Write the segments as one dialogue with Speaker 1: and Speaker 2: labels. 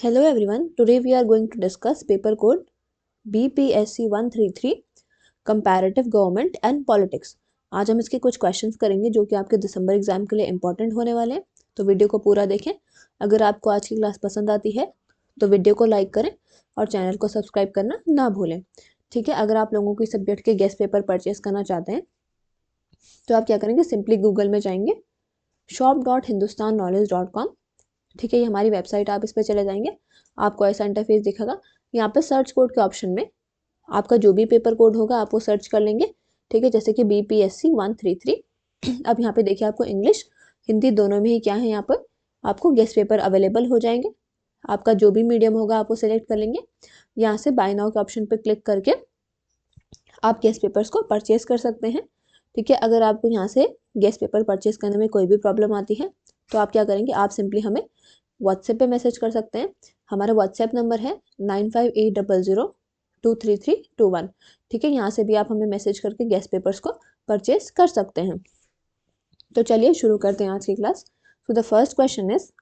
Speaker 1: Hello everyone, today we are going to discuss paper code BPSC 133 Comparative Government and Politics। आज हम इसके कुछ questions करेंगे जो कि आपके दिसंबर एग्जाम के लिए इंपॉर्टेंट होने वाले हैं। तो वीडियो को पूरा देखें। अगर आपको आज की क्लास पसंद आती है तो वीडियो को लाइक करें और चैनल को सब्सक्राइब करना ना भूलें। ठीक है, अगर आप लोगों की सब्जेक्ट के गेस्ट पेपर परचेस करना चाहते हैं तो आप क्या करेंगे, सिंपली गूगल में जाएंगे shop.hindustanknowledge.com। ठीक है, ये हमारी वेबसाइट, आप इस पर चले जाएंगे, आपको ऐसा इंटरफेस दिखेगा। यहाँ पे सर्च कोड के ऑप्शन में आपका जो भी पेपर कोड होगा आप वो सर्च कर लेंगे। ठीक है, जैसे कि BPSC 133। अब यहाँ पे देखिए आपको इंग्लिश हिंदी दोनों में ही क्या है, यहाँ पर आपको गेस्ट पेपर अवेलेबल हो जाएंगे। आपका जो भी मीडियम होगा आप वो सिलेक्ट कर लेंगे। यहाँ से बाय नाउ के ऑप्शन पर क्लिक करके आप गेस्ट पेपर्स को परचेज कर सकते हैं। ठीक है, अगर आपको यहाँ से गेस्ट पेपर परचेज करने में कोई भी प्रॉब्लम आती है तो आप क्या करेंगे, आप सिंपली हमें व्हाट्सएप पे मैसेज कर सकते हैं। हमारा व्हाट्सएप नंबर है 9580023321। ठीक है, यहाँ से भी आप हमें मैसेज करके गेस्ट पेपर्स को परचेज कर सकते हैं। तो चलिए शुरू करते हैं आज की class. So the first question is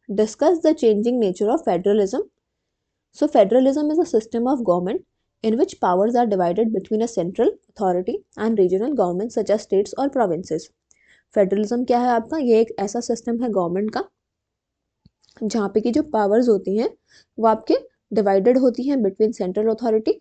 Speaker 1: discuss the changing nature of federalism. So federalism is a system of government in which powers are divided between a central authority and regional governments such as states or provinces. Federalism क्या है आपका, ये एक ऐसा system है government का जहाँ पे की जो पावर्स होती हैं वो आपके डिवाइडेड होती हैं between central authority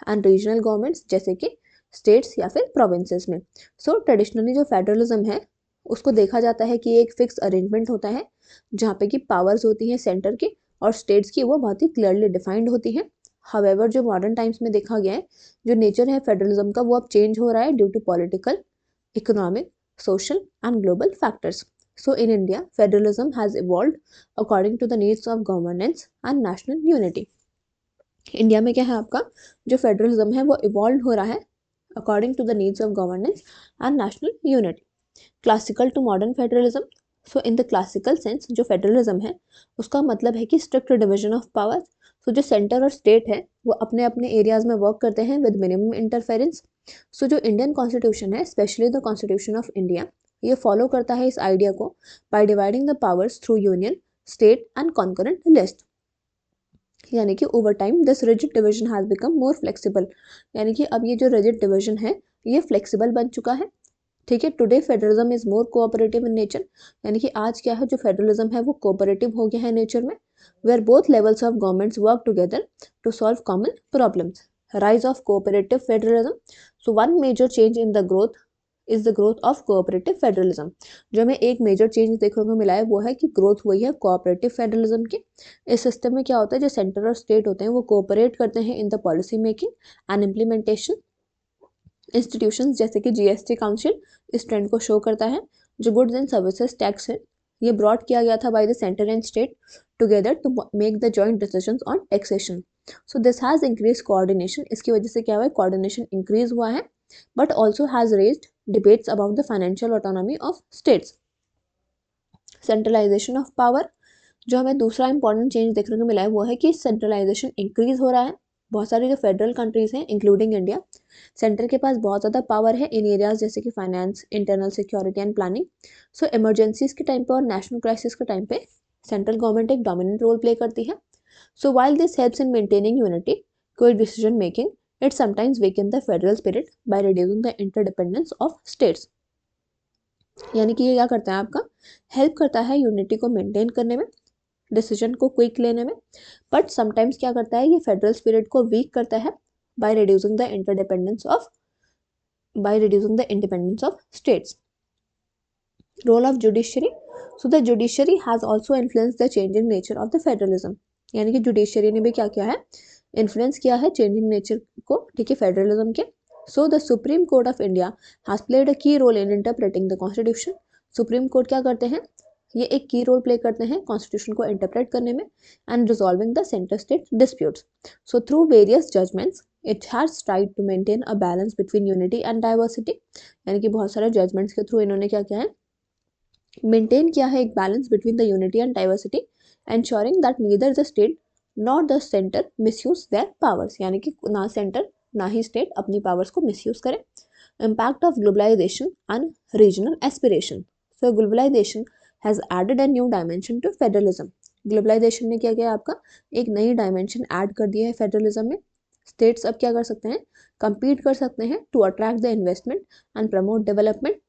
Speaker 1: and regional governments जैसे कि स्टेट्स या फिर प्रोविंसेस में। सो ट्रेडिशनली जो फेडरलिज्म है उसको देखा जाता है कि एक फिक्स अरेंजमेंट होता है जहाँ पे की पावर्स होती हैं सेंटर की और स्टेट्स की वो बहुत ही क्लियरली डिफाइंड होती है। हावेवर जो मॉडर्न टाइम्स में देखा गया है, जो नेचर है फेडरलिज्म का वो अब चेंज हो रहा है due to political, economic, social and global factors. So in India, federalism has evolved according to the needs of governance and national unity. India में क्या है आपका जो फेडरलिज्म है वो इवॉल्व हो रहा है according to the needs of governance and national unity. Classical to modern federalism. So in the classical sense जो फेडरलिज्म है उसका मतलब है कि strict division of power. So जो सेंटर और स्टेट है वो अपने अपने एरियाज में वर्क करते हैं विद मिनिमम इंटरफेरेंस। सो जो इंडियन कॉन्स्टिट्यूशन है, specially the constitution of India, ये फॉलो करता है इस आइडिया को by dividing the powers through union, state and concurrent list. यानी कि over time this rigid division has become more flexible. यानी कि अब ये जो रिजिड डिवीजन है ये फ्लेक्सिबल बन चुका है। ठीक है, today federalism is more cooperative in nature. यानी कि आज क्या है, जो फेडरलिज्म है वो कोऑपरेटिव हो गया है नेचर में, where both levels of governments work together to solve common problems. Rise of cooperative federalism. So one major change in the growth is the growth of cooperative federalism. जो हमें एक major change देखने को मिला है वो है कि ग्रोथ हुई है कोऑपरेटिव फेडरलिज्म की। इस सिस्टम में क्या होता है, जो सेंटर और स्टेट होते हैं वो कोऑपरेट करते हैं in the policy making and implementation. Institutions जैसे कि GST काउंसिल इस ट्रेंड को शो करता है। जो गुड्स एंड सर्विसेज टैक्स है ये ब्रॉड किया गया था by the centre and state together to make the joint decisions on taxation. So this has increase coordination. इसकी वजह से क्या हुआ है, कोऑर्डिनेशन इंक्रीज हुआ है, but also has raised debates about the financial autonomy of states. Centralisation of power. जो हमें दूसरा इंपॉर्टेंट चेंज देखने को मिला है वो है कि सेंट्रलाइजेशन इंक्रीज हो रहा है। बहुत सारी जो फेडरल कंट्रीज हैं इंक्लूडिंग इंडिया, सेंटर के पास बहुत ज़्यादा पावर है इन एरियाज जैसे कि finance, internal security and planning. So emergencies के टाइम पे और नेशनल क्राइसिस के टाइम पे सेंट्रल गवर्नमेंट एक डोमिनेंट रोल प्ले करती है। So while this helps in maintaining unity, quick decision making, it sometimes weaken the federal spirit by reducing the interdependence of states. यानी कि ये क्या करता है, आपका हेल्प करता है यूनिटी को मेंटेन करने में, डिसीजन को क्विक लेने में, बट समटाइम्स क्या करता है, ये फेडरल स्पिरिट को वीक करता है by reducing the independence of states. Role of judiciary. So the judiciary has also influenced the changing nature of the federalism. यानी कि जुडिशरी ने भी क्या किया है, इन्फ्लुएंस किया है चेंजिंग नेचर को। ठीक है, फेडरलिज्म के। So the supreme court of India has played a key role in interpreting the constitution. Supreme court क्या करते हैं, ये एक की रोल प्ले करते हैं कॉन्स्टिट्यूशन को इंटरप्रेट करने में and resolving the centre state disputes. So through various judgements it has tried to maintain a balance between unity and diversity. यानी कि बहुत सारे जजमेंट्स के थ्रू इन्होंने क्या किया है, मेंटेन किया है एक balance between the unity and diversity, ensuring that neither the state not the centre misuse their powers. यानी कि ना सेंटर ना ही स्टेट अपनी पावर्स को मिसयूज करे। Impact of globalisation and regional aspiration. So globalisation has added a new dimension to federalism. Globalisation ने क्या किया आपका, एक नई डायमेंशन ऐड कर दिया है फेडरलिज्म में। स्टेट्स अब क्या कर सकते हैं, compete कर सकते हैं to attract the investment and promote development.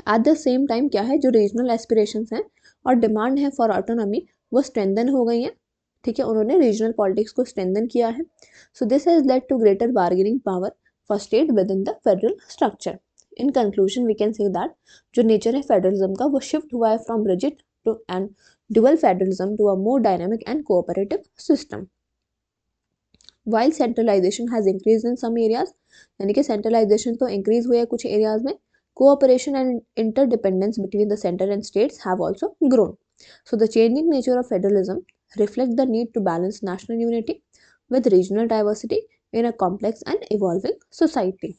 Speaker 1: At the same time क्या है, जो रीजनल एस्पिरेशंस हैं और डिमांड है फॉर ऑटोनॉमी वो स्ट्रेंथन हो गई हैं, ठीक है, उन्होंने रीजनल पॉलिटिक्स को स्ट्रेंथन किया है। So this has led to greater bargaining power for state within the federal structure. In conclusion we can say that जो नेचर है फेडरलिज्म का वो शिफ्ट हुआ है from rigid to and dual federalism to a more dynamic and cooperative system. While centralisation has increase in some areas, यानी कि centralisation तो increase हुई है कुछ एरियाज में, cooperation and interdependence between the center and states have also grown. So the changing nature of federalism reflects the need to balance national unity with regional diversity in a complex and evolving society.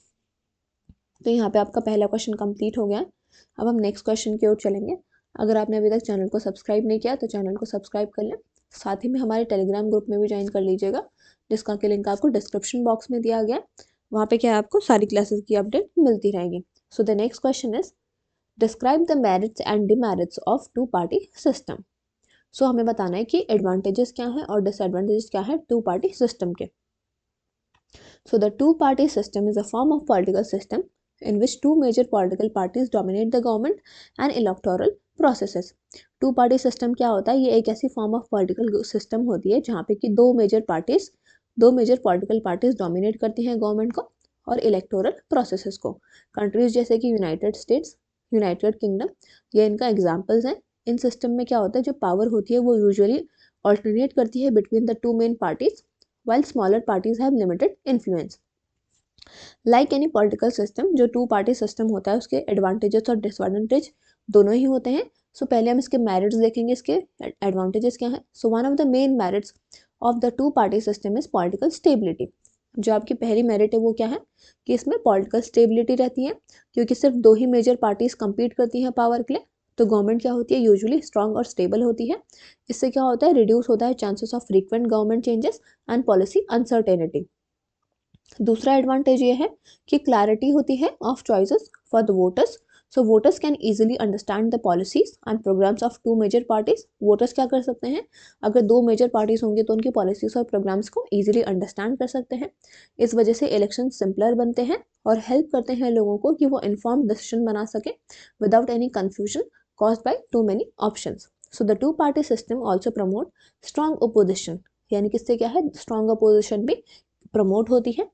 Speaker 1: तो यहाँ पे आपका पहला question complete हो गया। अब हम next question की ओर चलेंगे। अगर आपने अभी तक चैनल को सब्सक्राइब नहीं किया तो चैनल को सब्सक्राइब कर लें, साथ ही में हमारे टेलीग्राम ग्रुप में भी ज्वाइन कर लीजिएगा, जिसका कि लिंक आपको डिस्क्रिप्शन बॉक्स में दिया गया है। वहाँ पे क्या है, आपको सारी क्लासेस की अपडेट मिलती रहेगी। So the next question is describe the merits and demerits of two party system. So हमें बताना है कि advantages क्या हैं और disadvantages क्या है two party system के। So the two party system is a form of political system in which two major political parties dominate the government and electoral processes. Two party system क्या होता है, ये एक ऐसी form of political system होती है जहाँ पे कि दो major political parties dominate करती हैं गवर्नमेंट को और इलेक्टोरल प्रोसेसेस को। कंट्रीज जैसे कि यूनाइटेड स्टेट्स, यूनाइटेड किंगडम, ये इनका एग्जांपल्स हैं। इन सिस्टम में क्या होता है, जो पावर होती है वो यूजुअली ऑल्टरनेट करती है between the two main parties, while smaller parties have limited influence. Like any political system, जो टू पार्टी सिस्टम होता है उसके एडवांटेजेस और डिसएडवांटेज दोनों ही होते हैं। सो पहले हम इसके मेरिट्स देखेंगे, इसके एडवांटेजेस क्या हैं। So one of the main merits of the two party system is political stability. जो आपकी पहली मेरिट है वो क्या है कि इसमें पॉलिटिकल स्टेबिलिटी रहती है, क्योंकि सिर्फ दो ही मेजर पार्टीज कंपीट करती हैं पावर के लिए, तो गवर्नमेंट क्या होती है यूजुअली स्ट्रांग और स्टेबल होती है। इससे क्या होता है, रिड्यूस होता है chances of frequent government changes and policy uncertainty. दूसरा एडवांटेज ये है कि क्लैरिटी होती है of choices for the voters. So voters can easily understand the policies and programs of two major parties. Voters क्या कर सकते हैं, अगर दो मेजर पार्टीज होंगे तो उनकी पॉलिसीज और प्रोग्राम्स को ईजिली अंडरस्टैंड कर सकते हैं। इस वजह से इलेक्शन सिंपलर बनते हैं और हेल्प करते हैं लोगों को कि वो इन्फॉर्म्ड डिसीजन बना सके without any confusion caused by two many options. So the two party system also promote strong opposition, यानी कि इससे क्या है, स्ट्रॉन्ग अपोजिशन भी प्रमोट होती है।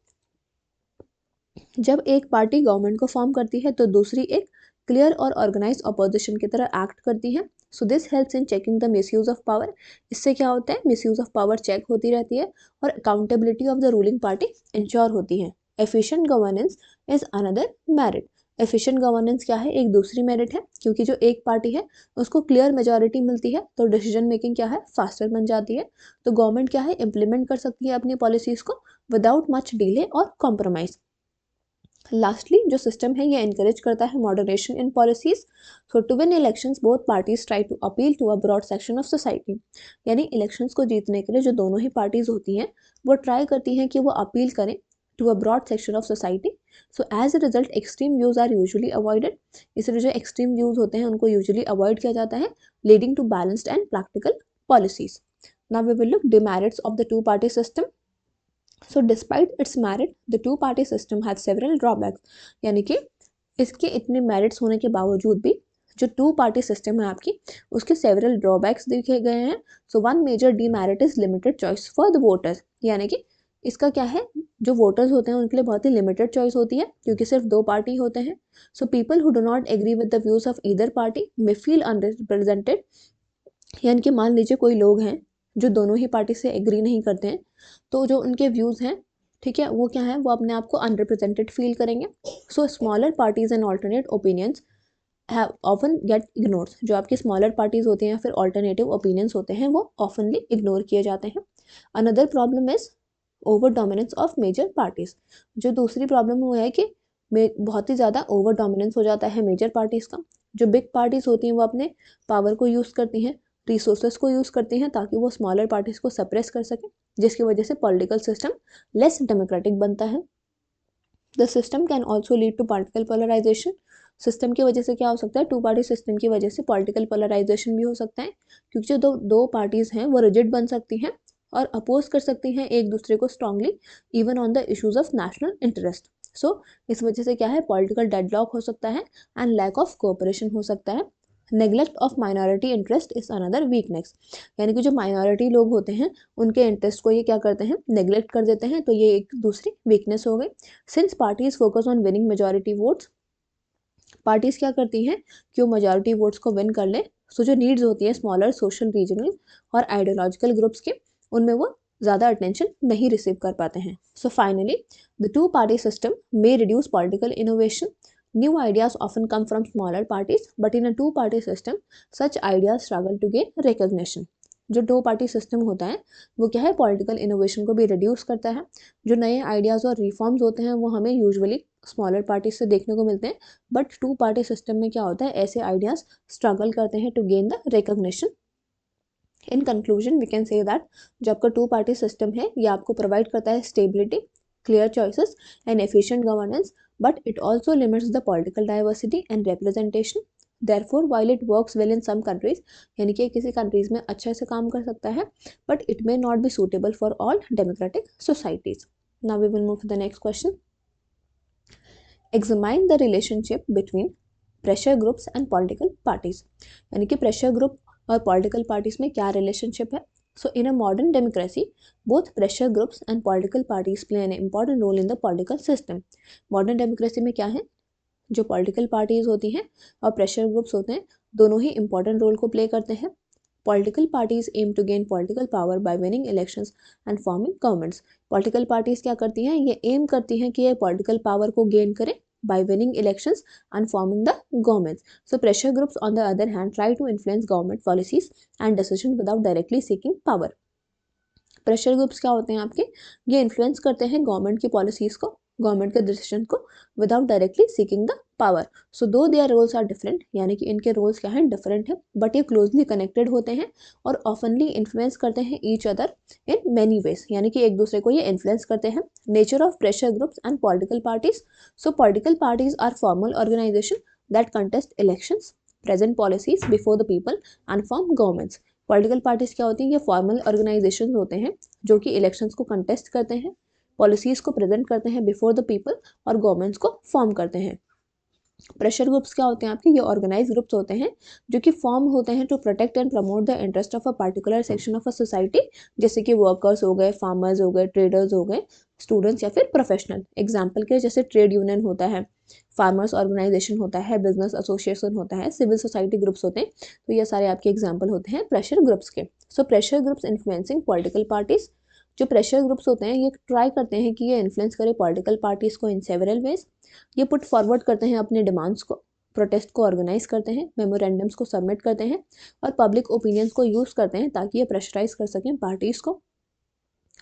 Speaker 1: जब एक पार्टी गवर्नमेंट को फॉर्म करती है तो दूसरी एक क्लियर और ऑर्गेनाइज अपोजिशन की तरह एक्ट करती है। So this helps in checking the misuse of power. इससे क्या होता है, मिसयूज ऑफ पावर चेक होती रहती है और accountability of the ruling party ensure होती है। Efficient governance is another merit. Efficient governance क्या है, एक दूसरी मेरिट है, क्योंकि जो एक पार्टी है उसको क्लियर मेजॉरिटी मिलती है तो डिसीजन मेकिंग क्या है, फास्टर बन जाती है। तो गवर्नमेंट क्या है, इम्प्लीमेंट कर सकती है अपनी पॉलिसीज को विदाउट मच डिले और कॉम्प्रोमाइज। लास्टली जो सिस्टम है ये एनकरेज करता है moderation in policies. So to win elections both parties try to appeal to a broad section of society. यानी इलेक्शंस को जीतने के लिए जो दोनों ही पार्टीज होती हैं वो ट्राई करती हैं कि वो अपील करें to a broad section of society. So as a result extreme views are usually avoided. इसलिए जो एक्सट्रीम व्यूज होते हैं उनको यूजुअली अवॉइड किया जाता है, leading to balanced and practical policies. Now we will look demerits of the two party system. So despite its merit, the two-party system has several drawbacks. यानी कि इसके इतने मेरिट्स होने के बावजूद भी जो टू पार्टी सिस्टम है आपकी उसके सेवरल ड्रॉबैक्स देखे गए हैं। So one major demerit is limited choice for the voters. यानी कि इसका क्या है, जो वोटर्स होते हैं उनके लिए बहुत ही लिमिटेड चॉइस होती है क्योंकि सिर्फ दो पार्टी होते हैं। So people who do not agree with the views of either party may feel unrepresented. यानी कि मान लीजिए कोई लोग हैं जो दोनों ही पार्टी से एग्री नहीं करते हैं, तो जो उनके व्यूज़ हैं, ठीक है, वो क्या है, वो अपने आप को अनरिप्रेजेंटेड फील करेंगे। So smaller parties and alternate opinions have often get ignored. जो आपकी स्मॉलर पार्टीज होती हैं या फिर ऑल्टरनेटिव ओपिनियंस होते हैं वो ऑफनली इग्नोर किए जाते हैं। Another problem is over dominance of major parties. जो दूसरी प्रॉब्लम वो है कि बहुत ही ज़्यादा ओवर डोमिनेंस हो जाता है मेजर पार्टीज़ का। जो बिग पार्टीज़ होती हैं वो अपने पावर को यूज़ करती हैं, रिसोर्सेज को यूज़ करती हैं ताकि वो स्मॉलर पार्टीज़ को सप्रेस कर सकें, जिसकी वजह से पॉलिटिकल सिस्टम लेस डेमोक्रेटिक बनता है। The system can also lead to political polarization. System की वजह से क्या हो सकता है, टू पार्टी सिस्टम की वजह से पॉलिटिकल पोलराइजेशन भी हो सकता है, क्योंकि जो दो पार्टीज हैं वो रिजिड बन सकती हैं और अपोज कर सकती हैं एक दूसरे को strongly even on the issues of national interest. So इस वजह से क्या है, पॉलिटिकल डेडलॉक हो सकता है एंड लैक ऑफ कोऑपरेशन हो सकता है। Neglect of minority interest is another weakness, यानी कि जो माइनॉरिटी लोग होते हैं उनके इंटरेस्ट को ये क्या करते हैं, नेग्लेक्ट कर देते हैं, तो ये एक दूसरी वीकनेस हो गई। Since parties focus on winning majority votes, parties क्या करती हैं कि वो मेजॉरिटी वोट्स को विन कर ले, सो जो नीड्स होती है स्मॉलर सोशल रीजनल और आइडियोलॉजिकल ग्रुप्स के, उनमें वो ज़्यादा अटेंशन नहीं रिसीव कर पाते हैं। So finally the two party system may reduce political innovation, new ideas often come from smaller parties, but in a two party system such ideas struggle to gain recognition. जो दो party system होता है वो क्या है, political innovation को भी reduce करता है। जो नए आइडियाज़ और रिफॉर्म्स होते हैं वो हमें यूजुअली स्मॉलर पार्टीज से देखने को मिलते हैं, बट टू पार्टी सिस्टम में क्या होता है, ऐसे आइडियाज़ स्ट्रगल करते हैं to gain the recognition. In conclusion we can say that जो आपका टू पार्टी सिस्टम है ये आपको प्रोवाइड करता है stability, clear choices and efficient governance, but it also limits the political diversity and representation. Therefore while it works well in some countries, यानी कि किसी कंट्रीज में अच्छे से काम कर सकता है, but it may not be suitable for all democratic societies. Now we will move to the next question. Examine the relationship between pressure groups and political parties, यानी कि प्रेशर ग्रुप और पॉलिटिकल पार्टीज में क्या relationship है। So in a modern democracy both pressure groups and political parties play an important role in the political system. Modern democracy में क्या है, जो पॉलिटिकल पार्टीज होती हैं और प्रेशर ग्रुप्स होते हैं दोनों ही इंपॉर्टेंट रोल को प्ले करते हैं। Political parties aim to gain political power by winning elections and forming governments. Political parties क्या करती हैं, ये एम करती हैं कि ये पॉलिटिकल पावर को गेन करें by winning elections and forming the governments. So pressure groups on the other hand try to influence government policies and decisions without directly seeking power. Pressure groups क्या होते हैं आपके, ये इन्फ्लुएंस करते हैं government की पॉलिसीज को, गवर्नमेंट के डिसीजन को, without directly seeking the power. So do their roles are different, यानी कि इनके रोल्स क्या हैं, डिफरेंट है, बट ये क्लोजली कनेक्टेड होते हैं और ऑफनली इन्फ्लुएंस करते हैं each other in many ways, यानी कि एक दूसरे को ये इन्फ्लुएंस करते हैं। Nature of pressure groups and political parties. So political parties are formal organization that contest elections, present policies before the people and form governments. Political parties क्या होती हैं, ये फॉर्मल ऑर्गेनाइजेशन होते हैं जो कि इलेक्शंस को कंटेस्ट करते हैं, पॉलिसीज को प्रेजेंट करते हैं बिफोर द पीपल और गवर्नमेंट्स को फॉर्म करते हैं। प्रेशर ग्रुप्स क्या होते हैं आपके, ये ऑर्गेनाइज ग्रुप्स होते हैं जो कि फॉर्म होते हैं to protect and promote the interest of a particular section of a society, जैसे कि वर्कर्स हो गए, फार्मर्स हो गए, ट्रेडर्स हो गए, स्टूडेंट्स या फिर प्रोफेशनल। एग्जाम्पल के जैसे ट्रेड यूनियन होता है, फार्मर्स ऑर्गेनाइजेशन होता है, बिजनेस एसोसिएशन होता है, सिविल सोसाइटी ग्रुप्स होते हैं, तो ये सारे आपके एग्जाम्पल होते हैं प्रेशर ग्रुप्स के। So pressure groups influencing political parties, जो प्रेशर ग्रुप्स होते हैं ये ट्राई करते हैं कि ये इन्फ्लुएंस करें पॉलिटिकल पार्टीज को इन सेवरल वेज। ये पुट फॉरवर्ड करते हैं अपने डिमांड्स को, प्रोटेस्ट को ऑर्गेनाइज करते हैं, मेमोरेंडम्स को सबमिट करते हैं और पब्लिक ओपिनियंस को यूज़ करते हैं ताकि ये प्रेशराइज कर सकें पार्टीज़ को।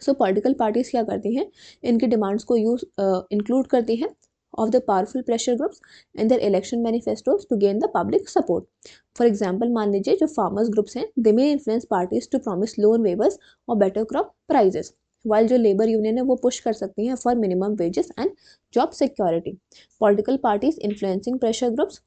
Speaker 1: सो पॉलिटिकल पार्टीज़ क्या करती हैं, इनकी डिमांड्स को इंक्लूड करती हैं of the powerful pressure groups in their election manifestos to gain the public support. For example, मान लीजिए जो farmers groups हैं, they may influence parties to promise loan waivers or better crop prices, while जो labor union है वो push कर सकती हैं for minimum wages and job security. Political parties influencing pressure groups.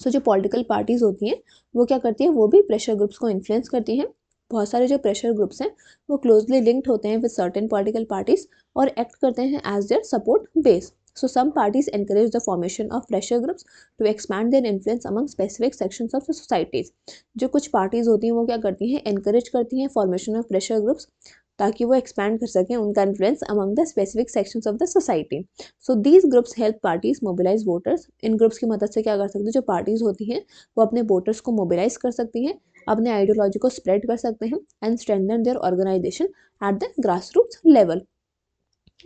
Speaker 1: So जो political parties होती हैं वो क्या करती हैं, वो भी pressure groups को influence करती हैं। बहुत सारे जो प्रेशर ग्रुप्स हैं वो क्लोजली लिंक्ड होते हैं विद सर्टेन पॉलिटिकल पार्टीज और एक्ट करते हैं as their support base. So some parties encourage the formation of pressure groups to expand their influence among specific sections of the societies. जो कुछ parties होती हैं वो क्या करती हैं, encourage करती हैं formation of pressure groups ताकि वो expand कर सकें उनका influence among the specific sections of the society. So these groups help parties mobilize voters. In groups की मदद से क्या कर सकते हैं, जो parties होती हैं वो अपने voters को mobilize कर सकती हैं, अपने आइडियोलॉजी को spread कर सकते हैं and strengthen their organization at the grassroots level.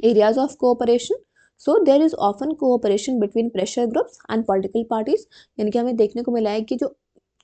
Speaker 1: Areas of cooperation. So there is often cooperation between pressure groups and political parties. यानी कि हमें देखने को मिला है कि जो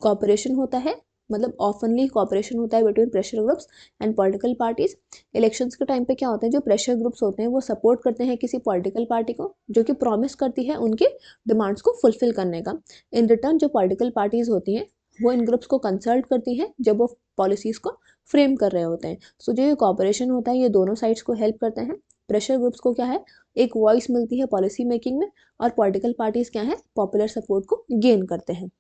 Speaker 1: cooperation होता है, मतलब ऑफनली cooperation होता है between pressure groups and political parties. Elections के टाइम पे क्या होता है, जो प्रेशर ग्रुप्स होते हैं वो सपोर्ट करते हैं किसी पॉलिटिकल पार्टी को जो कि प्रॉमिस करती है उनके डिमांड्स को फुलफिल करने का। इन रिटर्न जो पॉलिटिकल पार्टीज होती हैं वो इन ग्रुप्स को कंसल्ट करती हैं जब वो पॉलिसीज़ को फ्रेम कर रहे होते हैं। सो जो ये कॉपरेशन होता है ये दोनों साइड्स को हेल्प करते हैं। प्रेशर ग्रुप्स को क्या है, एक वॉइस मिलती है पॉलिसी मेकिंग में, और पॉलिटिकल पार्टीज क्या है, पॉपुलर सपोर्ट को गेन करते हैं।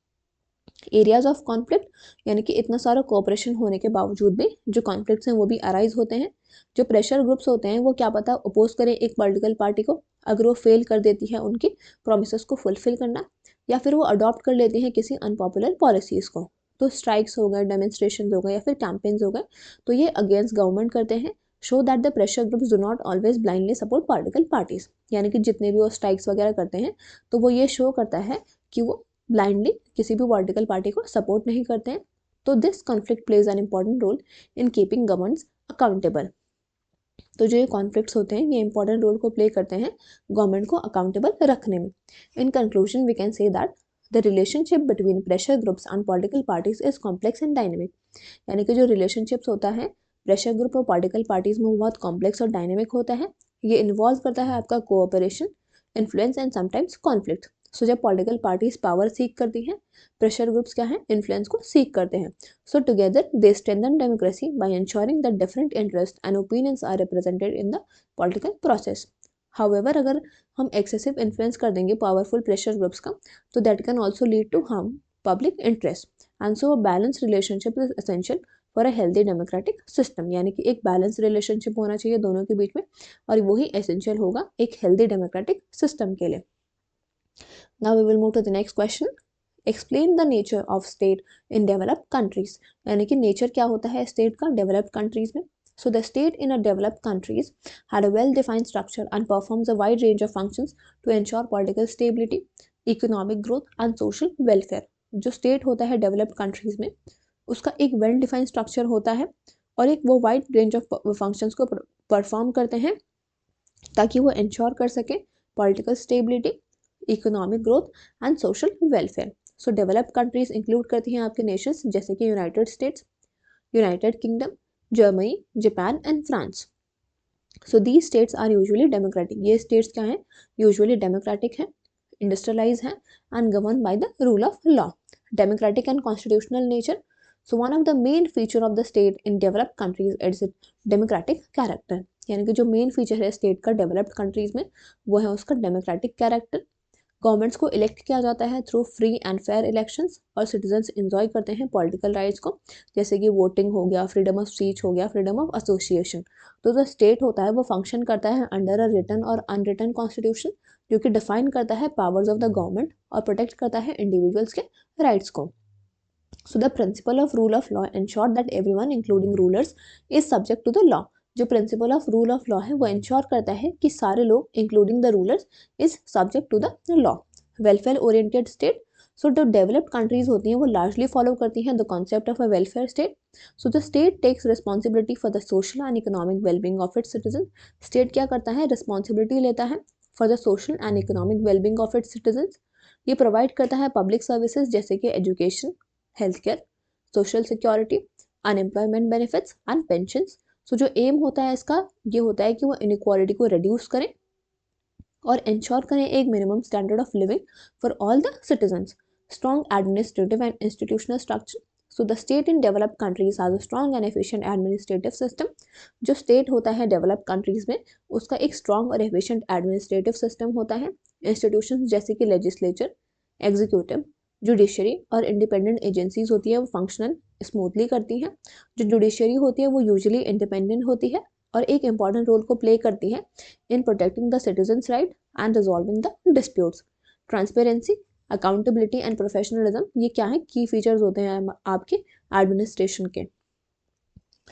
Speaker 1: एरियाज ऑफ कॉन्फ्लिक्ट, यानी कि इतना सारा कोऑपरेशन होने के बावजूद भी जो कॉन्फ्लिक्ट्स हैं वो भी अराइज होते हैं। जो प्रेशर ग्रुप्स होते हैं वो क्या पता अपोज करें एक पॉलिटिकल पार्टी को, अगर वो फेल कर देती है उनकी प्रोमिसेस को फुलफिल करना, या फिर वो अडॉप्ट कर लेती हैं किसी अनपॉपुलर पॉलिसीज़ को। तो स्ट्राइक्स हो गए, डेमोन्स्ट्रेशन हो गए, या फिर कैंपेन्स हो गए, तो ये अगेंस्ट गवर्नमेंट करते हैं। Show that the pressure groups do not always blindly support political parties, यानी कि जितने भी वो स्ट्राइक्स वगैरह करते हैं तो वो ये शो करता है कि वो ब्लाइंडली किसी भी पॉलिटिकल पार्टी को सपोर्ट नहीं करते हैं। तो this conflict plays an important role in keeping governments accountable. तो जो ये कॉन्फ्लिक्ट्स होते हैं ये इंपॉर्टेंट रोल को प्ले करते हैं गवर्नमेंट को अकाउंटेबल रखने में। In conclusion we can say that the relationship between pressure groups and political parties is complex and dynamic, यानी कि जो रिलेशनशिप्स होता है प्रेशर ग्रुप और पॉलिटिकल पार्टीज में वो बहुत कॉम्प्लेक्स और डायनेमिक होता है। ये इन्वॉल्व करता है आपका cooperation, influence and sometimes conflict. So जब पॉलिटिकल पार्टीज पावर सीक करती हैं, प्रेशर ग्रुप्स क्या है, इन्फ्लुएंस को सीक करते हैं। So together they strengthen democracy by ensuring that different interests and opinions are represented in the political process. However, अगर हम एक्सेसिव इन्फ्लुएंस कर देंगे पावरफुल प्रेशर ग्रुप्स का, तो that can also lead to harm public interest, and so balance relationship is essential for a healthy democratic system, यानी कि एक balance relationship होना चाहिए दोनों के बीच में, और वही एसेंशियल होगा एक हेल्दी डेमोक्रेटिक सिस्टम के लिए। Now we will move to the next question. Explain the nature of state in developed countries. यानी कि nature क्या होता है state का developed countries में. So the state in a developed countries had a well-defined structure and performs a wide range of functions to ensure political stability, economic growth and social welfare. जो state होता है developed countries में उसका एक well-defined structure होता है और एक वो wide range of functions को perform करते हैं ताकि वो ensure कर सके political stability, economic growth and social welfare. So developed countries include करती हैं आपके नेशंस जैसे कि United States, United Kingdom, Germany, Japan and France. So these states are usually democratic, ये स्टेट्स क्या हैं, यूजुअली डेमोक्रेटिक हैं, इंडस्ट्रियलाइज हैं and govern by the rule of law, democratic and constitutional nature. So one of the main feature of the state in developed countries it's democratic character, यानी कि जो main feature है state का developed countries में वो है उसका democratic character. Governments को इलेक्ट किया जाता है through free and fair elections, और सिटीजन्स एंजॉय करते हैं पॉलिटिकल राइट्स को, जैसे कि वोटिंग हो गया, फ्रीडम ऑफ स्पीच हो गया, फ्रीडम ऑफ एसोसिएशन। तो जो स्टेट होता है वो फंक्शन करता है अंडर अ रिटन और अनरिटन कॉन्स्टिट्यूशन, जो कि डिफाइन करता है पावर्स ऑफ द गवर्नमेंट और प्रोटेक्ट करता है इंडिविजुअल्स के राइट्स को। So the principle of rule of law ensure that everyone including rulers is subject to the law. जो principle of rule of law है वो इंश्योर करता है कि सारे लोग including the rulers is subject to the law. Welfare oriented state, सो जो developed countries होती हैं वो लार्जली फॉलो करती हैं the concept of a welfare state. So the state takes responsibility for the social and economic wellbeing of its citizen. State क्या करता है, responsibility लेता है for the social and economic wellbeing of its citizen. ये provide करता है public services जैसे कि education, health care, social security, unemployment benefits and pensions. So जो एम होता है इसका ये होता है कि वो इनइक्वालिटी को रिड्यूस करें और इंश्योर करें एक minimum standard of living for all the citizens. Strong administrative and institutional structure, so the state in developed countries has a strong and efficient administrative system. जो स्टेट होता है डेवलप्ड कंट्रीज में उसका एक स्ट्रॉन्ग और efficient administrative system होता है। Institutions जैसे कि लेजिस्लेचर, एग्जीक्यूटिव, जुडिशरी और इंडिपेंडेंट एजेंसीज होती है वो फंक्शनल स्मूथली करती हैं। जो जुडिशरी होती है वो यूजुअली इंडिपेंडेंट होती है और एक इंपॉर्टेंट रोल को प्ले करती है in protecting the citizens right and resolving the disputes. Transparency, accountability and professionalism ये क्या है, की फीचर्स होते हैं आपके एडमिनिस्ट्रेशन के।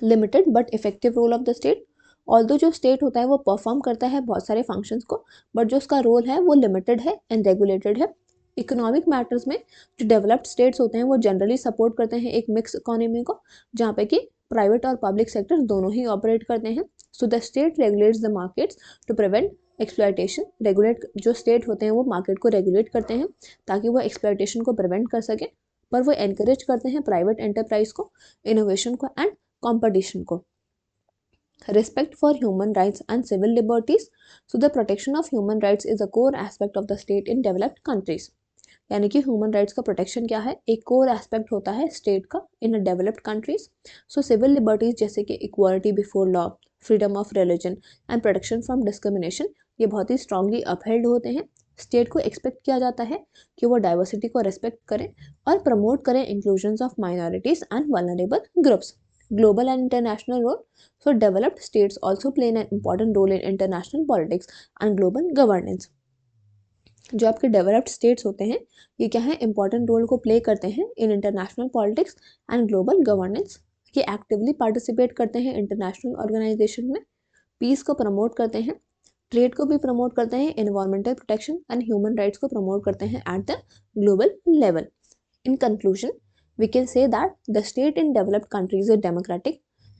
Speaker 1: Limited but effective role of the state, although जो स्टेट होता है वो परफॉर्म करता है बहुत सारे फंक्शंस को, बट जो उसका रोल है वो लिमिटेड है एंड रेगुलेटेड है। इकोनॉमिक मैटर्स में जो डेवलप्ड स्टेट्स होते हैं वो जनरली सपोर्ट करते हैं एक मिक्स इकोनॉमी को, जहाँ पे कि प्राइवेट और पब्लिक सेक्टर दोनों ही ऑपरेट करते हैं। So the state regulates the markets to prevent exploitation. Regulate जो स्टेट होते हैं वो मार्केट को रेगुलेट करते हैं ताकि वो एक्सप्लॉयटेशन को प्रिवेंट कर सके, पर वो एनकरेज करते हैं प्राइवेट एंटरप्राइज को, इनोवेशन को एंड कॉम्पिटिशन को। Respect for human rights and civil liberties, so the protection of human rights is a core aspect of the state in developed countries. यानी कि ह्यूमन राइट्स का protection क्या है, एक core aspect होता है स्टेट का in a developed countries. So civil liberties जैसे कि equality before law, freedom of religion and protection from discrimination, ये बहुत ही स्ट्रांगली अपहेल्ड होते हैं। स्टेट को एक्सपेक्ट किया जाता है कि वो डाइवर्सिटी को रेस्पेक्ट करें और प्रमोट करें inclusion of minorities and vulnerable groups. Global and international role, so developed states also play an important role in international politics and global governance। जो आपके डेवलप्ड स्टेट्स होते हैं ये क्या है, इंपॉर्टेंट रोल को प्ले करते हैं in international politics and global governance. ये एक्टिवली पार्टिसिपेट करते हैं इंटरनेशनल ऑर्गेनाइजेशन में, पीस को प्रमोट करते हैं, ट्रेड को भी प्रमोट करते हैं, environmental protection and human rights को प्रमोट करते हैं at the global level. In conclusion we can say that the state in developed countries is democratic,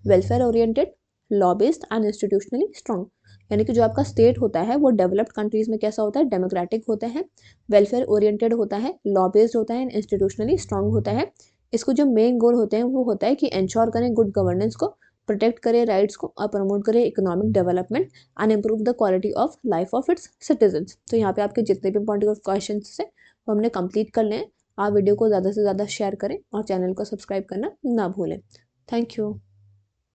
Speaker 1: welfare oriented, law based and institutionally strong। यानी कि जो आपका state होता है वो डेवलप्ड कंट्रीज में कैसा होता है, डेमोक्रेटिक होता है, वेलफेयर ओरिएंटेड होता है, लॉ बेस्ड होता है, इंस्टीट्यूशनली स्ट्रांग होता है। इसको जो मेन गोल होते हैं वो होता है कि इंश्योर करें गुड गवर्नेंस को, प्रोटेक्ट करें राइट्स को और प्रमोट करें economic development and improve the quality of life of its citizens. तो यहाँ पे आपके जितने भी इंपॉर्टेंट क्वेश्चन थे वो हमने कंप्लीट कर लें। आप वीडियो को ज़्यादा से ज़्यादा शेयर करें और चैनल को सब्सक्राइब करना ना भूलें। Thank you.